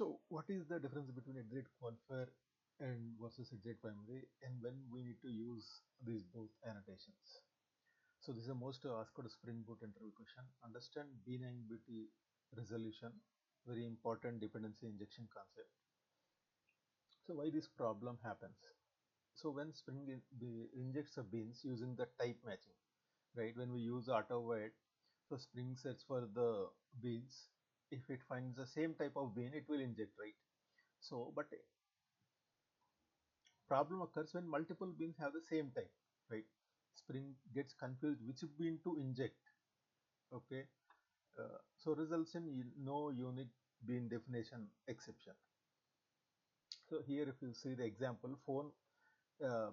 So what is the difference between exit qualifier and versus exit primary, and when we need to use these both annotations? So this is the most asked Spring Boot interview question. Understand bean ambiguity resolution, very important dependency injection concept. So why this problem happens? So when Spring injects the beans using the type matching, right? When we use auto void, so Spring search for the beans. If it finds the same type of bean, it will inject, right? So, but problem occurs when multiple beans have the same type, right? Spring gets confused which bean to inject. Okay, so results in no unique bean definition exception. So here, if you see the example, phone uh,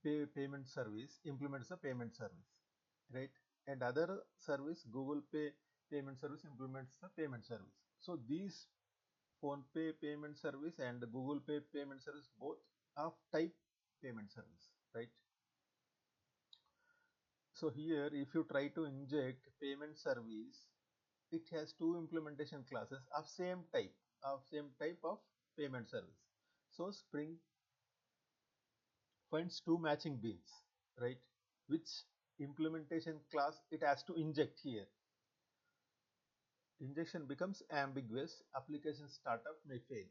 payment service implements the payment service, right? And other service, Google Pay payment service, implements the payment service. So these phone pay payment service and the Google Pay payment service both of type payment service, right? So here, if you try to inject payment service, it has two implementation classes of same type of payment service. So Spring finds two matching beans, right? Which implementation class it has to inject here. Injection becomes ambiguous. Application startup may fail.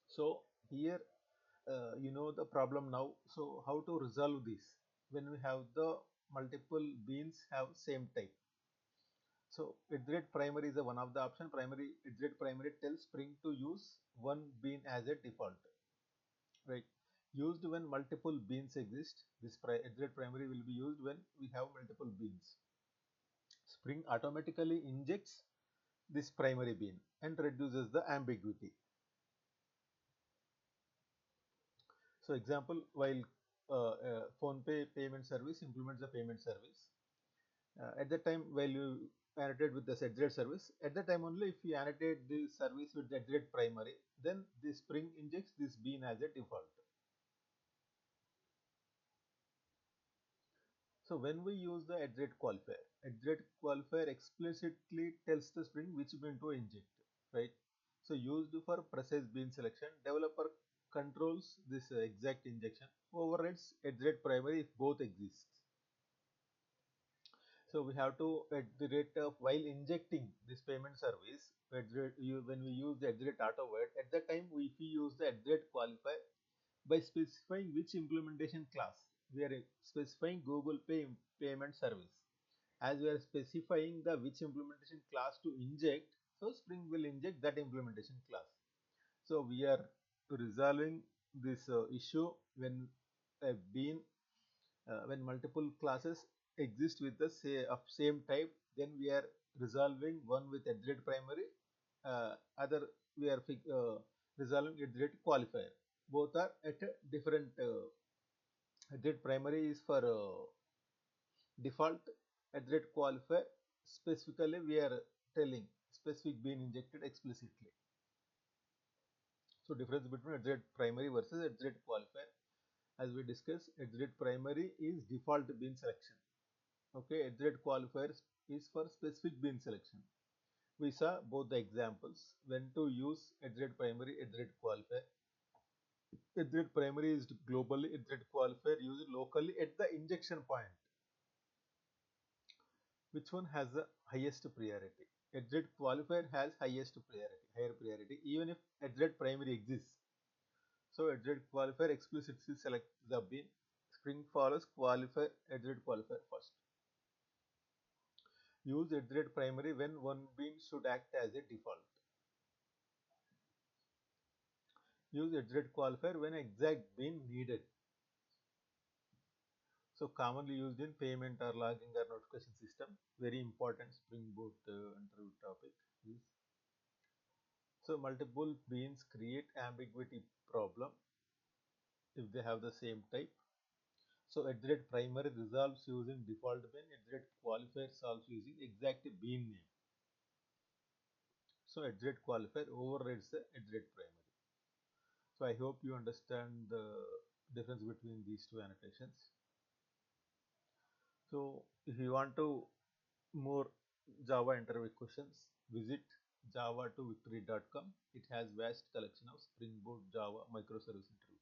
So here, you know the problem now. So how to resolve this when we have the multiple beans have same type? So iterate primary is one of the option. Iterate primary tells Spring to use one bean as a default, right? Used when multiple beans exist. This iterate primary will be used when we have multiple beans. Spring automatically injects this primary bean and reduces the ambiguity. So example, while phone pay payment service implements the payment service, at the time while you annotate with the exit service, at the time only if you annotate the service with the exit primary, then the Spring injects this bean as a default. So when we use the exit qualifier explicitly tells the Spring which bean to inject, right? So used for precise bean selection, developer controls this exact injection, overrides exit primary if both exist. So we have to at the rate of while injecting this payment service, when we use the exit auto void, at that time we use the exit qualifier by specifying which implementation class. We are specifying Google Pay payment service. As we are specifying the which implementation class to inject, so Spring will inject that implementation class. So we are resolving this issue when a bean when multiple classes exist with the same type, then we are resolving one with exit primary, other we are resolving exit qualifier. Both are at a different exit primary is for default, exit qualifier specifically we are telling specific being injected explicitly. So difference between exit primary versus exit qualifier, as we discussed, exit primary is default bean selection. Okay, exit qualifier is for specific bean selection. We saw both the examples when to use exit primary, exit qualifier. Exit primary is globally, exit qualifier used locally at the injection point. Which one has the highest priority? Exit qualifier has highest priority, higher priority, even if exit primary exists. So exit qualifier explicitly select the bean. Spring follows qualifier, exit qualifier first. Use exit primary when one bean should act as a default. Use exit qualifier when exact bean needed. So commonly used in payment or logging or notification system. Very important Spring Boot interview topic is. So multiple beans create ambiguity problem if they have the same type. So exit primary resolves using default bean. Exit qualifier solves using exact bean name. So exit qualifier overrides the exit primary. So I hope you understand the difference between these two annotations. So if you want to more Java interview questions, visit java to victory.com. It has vast collection of Spring Boot, Java, microservice interface.